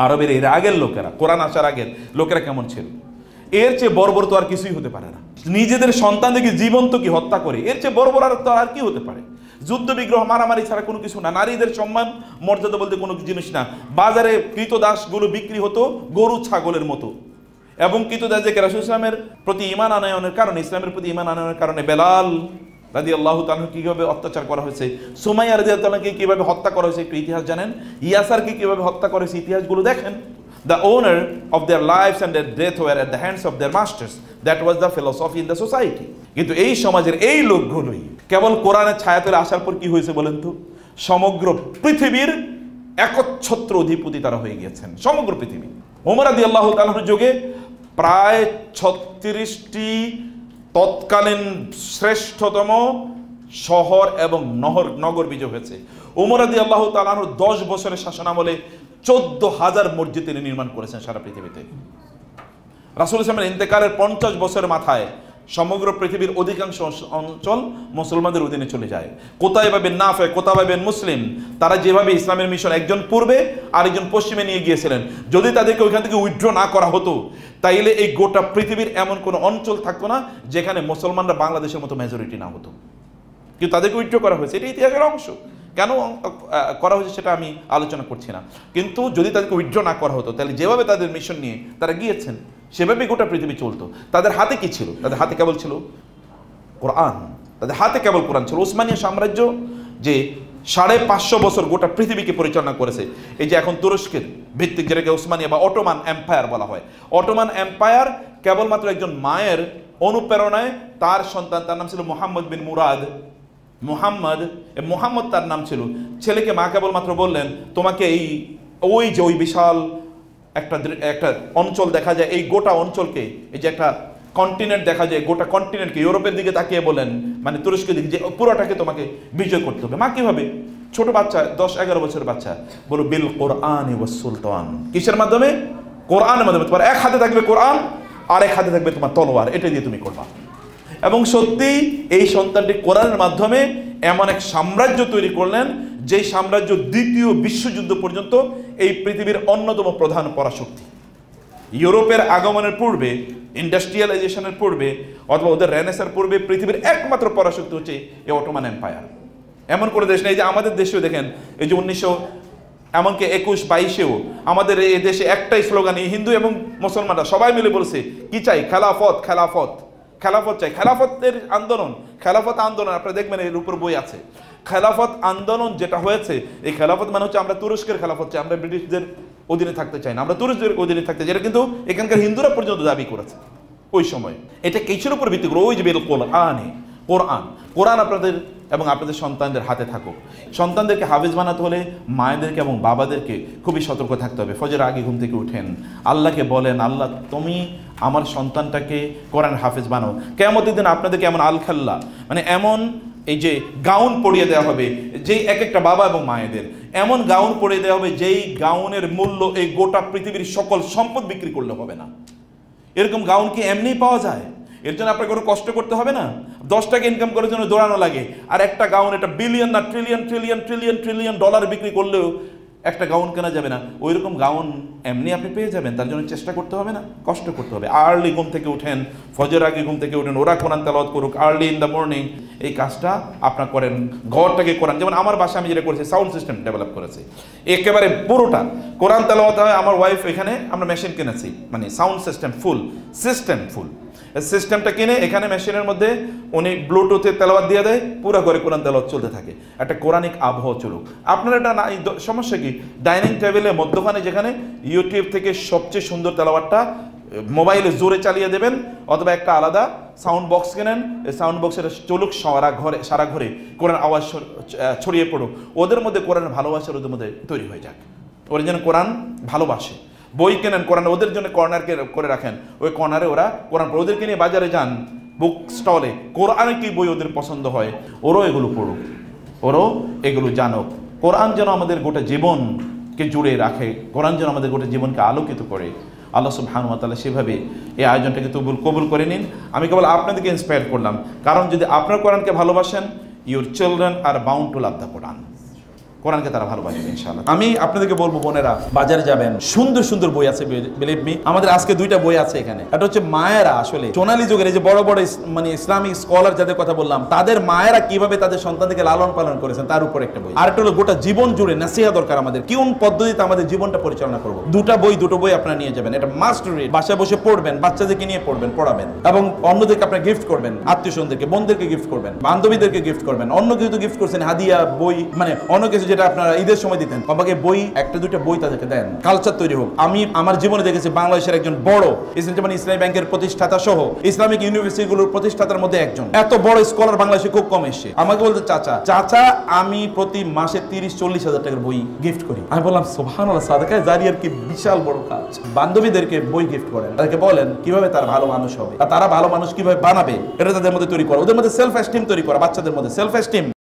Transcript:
আরবের এর আগের লোকেরা, কোরআন আসার আগের লোকেরা কেমন ছিল, এর চেয়ে বর্বর তো আর কিছুই হতে পারে না। নিজেদের সন্তানদেরকে জীবন্ত কি হত্যা করে, এর চেয়ে বর্বর আর কি হতে পারে? যুদ্ধ বিগ্রহ মারামারি ছাড়া কোনো কিছু না। নারীদের সম্মান মর্যাদা বলতে কোনো জিনিস না। বাজারে কৃতদাসগুলো বিক্রি হতো গরু ছাগলের মতো, এবং কৃতদাসদেরকে রাসূল ইসলামের প্রতি ঈমান আনয়নের কারণে, ইসলামের প্রতি ঈমান আনয়নের কারণে বেলাল রাদিয়াল্লাহু তাআলা কিভাবে অত্যাচার করা হয়েছে, সুমাইয়া রাদিয়াল্লাহু তাআলাকে কিভাবে হত্যা করা হয়েছে একটু ইতিহাস জানেন, ইয়াসারকে কিভাবে হত্যা করা হয়েছে ইতিহাসগুলো দেখেন। The owner of their lives and their death were at the hands of their masters. That was the philosophy in the society. কিন্তু এই সমাজের এই লোকগুলোই কেবল কোরআনের ছায়াতলে আসার পর কি হয়েছে বলেন তো? সমগ্র পৃথিবীর একচ্ছত্র অধিপতি তারা হয়ে গিয়েছেন, সমগ্র পৃথিবী। ওমর রাদিয়াল্লাহু তাআলার যুগে প্রায় 36টি তৎকালীন শ্রেষ্ঠতম শহর এবং নগর বিজয় হয়েছে। ওমর রাদিয়াল্লাহু তাআলার 10 বছরের শাসনামলে 14,000 মসজিদ তিনি নির্মাণ করেছেন সারা পৃথিবীতে। রাসূল ইসলামের ইন্তেকালের 50 বছরের মাথায় সমগ্র পৃথিবীর অধিকাংশ অঞ্চল মুসলমানদের অধীনে চলে যায়। কোতাইবা বিন নাফে, কোতাইবা বিন মুসলিম, তারা যেভাবে ইসলামের মিশন একজন পূর্বে আরেকজন পশ্চিমে নিয়ে গিয়েছিলেন, যদি তাদেরকে ওইখান থেকে উইথড্র না করা হতো তাইলে এই গোটা পৃথিবীর এমন কোনো অঞ্চল থাকতো না যেখানে মুসলমানরা বাংলাদেশের মতো মেজরিটি না হতো। কিন্তু তাদেরকে উইথড্র করা হয়েছে, এটা ইতিহাসের অংশ। কেন করা হয়েছে সেটা আমি আলোচনা করছি না, কিন্তু যদি তাদেরকে উইথড্র না করা হতো তাহলে যেভাবে তাদের মিশন নিয়ে তারা গিয়েছেন সেভাবেই গোটা পৃথিবী চলতো। তাদের হাতে কি ছিল? তাদের হাতে কেবল ছিল কোরআন, তাদের হাতে কেবল কোরআন ছিল। উসমানীয় সাম্রাজ্য যে 550 বছর গোটা পৃথিবীকে পরিচালনা করেছে, এই যে এখন তুরস্কের ভিত্তিক যেটাকে উসমানিয়া বা অটোমান এম্পায়ার বলা হয়, অটোমান এম্পায়ার কেবলমাত্র একজন মায়ের অনুপ্রেরণায় তার সন্তান, তার নাম ছিল মোহাম্মদ বিন মুরাদ, মোহাম্মদ তার নাম ছিল, ছেলেকে মা কেবলমাত্র বললেন তোমাকে ওই যে ওই বিশাল একটা অঞ্চল দেখা যায়, এই গোটা অঞ্চলকে, এই যে একটা কন্টিনেন্ট দেখা যায়, গোটা কন্টিনেন্টকে ইউরোপের দিকে তাকিয়ে বলেন, মানে তুরস্কের দিকে, যে পুরোটাকে তোমাকে বিজয় করতে হবে। মা কিভাবে? ছোট বাচ্চা, 10-11 বছরের বাচ্চা, বলো বিল কোরআন ওয়াস সুলতান। কিসের মাধ্যমে? কোরআনের মাধ্যমে। তোমার এক হাতে থাকবে কোরআন আর এক হাতে থাকবে তোমার তলোয়ার, এটা দিয়ে তুমি করবা। এবং সত্যি এই সন্তানটি কোরআনের মাধ্যমে এমন এক সাম্রাজ্য তৈরি করলেন যেই সাম্রাজ্য দ্বিতীয় বিশ্বযুদ্ধ পর্যন্ত এই পৃথিবীর অন্যতম প্রধান পরাশক্তি। ইউরোপের আগমনের পূর্বে, ইন্ডাস্ট্রিয়ালাইজেশনের পূর্বে অথবা ওদের রেনেসার পূর্বে পৃথিবীর একমাত্র পরাশক্তি হচ্ছে এই অটোমান এম্পায়ার। এমন করে দেশ নেই যে আমাদের দেশেও দেখেন, এই যে 1900 এমনকি 21-22-এও আমাদের এই দেশে একটাই স্লোগান, হিন্দু এবং মুসলমানরা সবাই মিলে বলছে কি চাই? খেলাফত, খেলাফত, খেলাফত চাই। খেলাফতের আন্দোলন, খেলাফত আন্দোলন আপনারা দেখবেন এর উপর বই আছে। খেলাফত আন্দোলন যেটা হয়েছে, এই খেলাফত মানে হচ্ছে আমরা তুরস্কের খেলাফত চাই, আমরা ব্রিটিশদের অধীনে থাকতে চাই না, আমরা তুরস্কদের অধীনে থাকতে চাই, যেটা কিন্তু এখানকার হিন্দুরা পর্যন্ত দাবি করেছে ওই সময়। এটা কিসের উপর ভিত্তি করে? ওই যে বের কোরআন আপনাদের এবং আপনাদের সন্তানদের হাতে থাকুক। সন্তানদেরকে হাফেজ বানাতে হলে মায়েদেরকে এবং বাবাদেরকে খুবই সতর্ক থাকতে হবে। ফজর আগে ঘুম থেকে উঠেন, আল্লাহকে বলেন, আল্লাহ তুমি আমার সন্তানটাকে কোরআন হাফেজ বানাও। কিয়ামতের দিন আপনাদেরকে এমন আলখাল্লা, মানে এমন এই যে গাউন পরিয়ে দেওয়া হবে, যেই এক একটা বাবা এবং মায়েদের এমন গাউন পরিয়ে দেওয়া হবে যেই গাউনের মূল্য এই গোটা পৃথিবীর সকল সম্পদ বিক্রি করলে হবে না। এরকম গাউন কি এমনিই পাওয়া যায়? এর জন্য আপনাকে কোনো কষ্ট করতে হবে না। 10 টাকা ইনকাম করার জন্য দৌড়ানো লাগে, আর একটা গাউন, এটা বিলিয়ন না trillion trillion trillion trillion dollar বিক্রি করলেও একটা গাউন কেনা যাবে না। ওই রকম গাউন এমনি আপনি পেয়ে যাবেন, তার জন্য চেষ্টা করতে হবে না, কষ্ট করতে হবে। আর্লি ঘুম থেকে উঠেন, ফজর আগে ঘুম থেকে উঠেন, ওরা কোরআন তেলাওয়াত করুক আর্লি ইন দ্য মর্নিং, এই কাজটা আপনার করেন। ঘরটাকে কোরআন, যেমন আমার বাসায় আমি যেটা করেছি, সাউন্ড সিস্টেম ডেভেলপ করেছি, একেবারে পুরোটা কোরআন তেলাওয়াত হয়। আমার ওয়াইফ, এখানে আমরা মেশিন কিনেছি, মানে সাউন্ড সিস্টেম ফুল, সিস্টেমটা কিনে এখানে মেশিনের মধ্যে উনি ব্লুটুথে তেলাওয়াত দিয়ে দেয়, পুরো ঘরে কোরআন তেলাওয়াত চলতে থাকে, একটা কোরআনিক আবহাওয়া চলুক। আপনার এটা না, সমস্যা কি? ডাইনিং টেবিলে মধ্যখানে যেখানে ইউটিউব থেকে সবচেয়ে সুন্দর তেলাওয়াতটা মোবাইলে জোরে চালিয়ে দেবেন, অথবা একটা আলাদা সাউন্ড বক্স কেনেন, এই সাউন্ড বক্সের চলুক সারা ঘরে কোরআন আওয়াজ ছড়িয়ে পড়ুক, ওদের মধ্যে কোরআনের ভালোবাসার ওদের মধ্যে তৈরি হয়ে যাক, ওরা যেন কোরআন ভালোবাসে। বই কেনেন কোরআন, ওদের জন্য কর্নারকে করে রাখেন, ওই কর্নারে ওরা কোরআন, ওদেরকে নিয়ে বাজারে যান, বুক স্টলে কোরআনে কি বই ওদের পছন্দ হয়, ওরও এগুলো পড়ুক, ওরও এগুলো জানুক। কোরআন যেন আমাদের গোটা জীবনকে জুড়ে রাখে, কোরআন যেন আমাদের গোটা জীবনকে আলোকিত করে। আল্লাহ সুবহানাহু ওয়া তাআলা সেভাবে এই আয়োজনটাকে কবুল করে নিন। আমি কেবল আপনাদেরকে ইন্সপায়ার করলাম, কারণ যদি আপনার কোরআনকে ভালোবাসেন, your children are bound to love the Quran. কোরআনকে তারা ভালোবাসবে ইনশাআল্লাহ। আমি আপনাদেরকে বলবো বোনেরা, বাজারে যাবেন, সুন্দর সুন্দর বই আছে, বিলিভ মি। আমাদের আজকে 2টা বই আছে এখানে। এটা হচ্ছে মায়েরা আসলে সোনালী যুগের এই যে বড় বড় মানে ইসলামিক স্কলার যাদের কথা বললাম, তাদের মায়েরা কিভাবে তাদের সন্তানদেরকে লালন পালন করেছেন তার উপর একটা বই। আর একটা হলো গোটা জীবন জুড়ে নাসিহা দরকার আমাদের, কোন পদ্ধতিতে আমাদের জীবনটা পরিচালনা করবো। দুটো বই আপনারা নিয়ে যাবেন, এটা মাস্ট রিড। বাসায় বসে পড়বেন, বাচ্চাদেরকে নিয়ে পড়বেন, পড়াবেন, এবং অন্যদেরকে আপনারা গিফট করবেন, আত্মীয় স্বজনদেরকে, বোনদেরকে গিফট করবেন, বান্ধবীদেরকে গিফট করবেন। অন্য কিছু তো গিফট করছেন, হাদিয়া, বই, মানে অন্য কিছু যেটা আপনারা ঈদের সময় দিতেন, বাবাকে বই, 1-2টা বই তাদেরকে দেন, কালচার তৈরি হোক। আমি আমার জীবনে দেখেছি বাংলাদেশের একজন বড় ইসলামী ব্যাংকের প্রতিষ্ঠাতা সহ ইসলামিক ইউনিভার্সিটিগুলোর প্রতিষ্ঠাতার মধ্যে একজন, এত বড় স্কলার বাংলাদেশে খুব কম এসে আমাকে বলতে, চাচা আমি প্রতি মাসে 30-40 হাজার টাকার বই গিফট করি। আমি বললাম সুবহানাল্লাহ, সাদাকায়ে জারিয়ার কি বিশাল বড় কাজ। বান্ধবীদেরকে বই গিফট করেন, তাদেরকে বলেন কিভাবে তারা ভালো মানুষ হবে, আর তারা ভালো মানুষ কিভাবে বানাবে এটা তাদের মধ্যে তৈরি করা, ওদের মধ্যে সেলফ এস্টিম তৈরি করা, বাচ্চাদের মধ্যে সেলফ এস্টিম।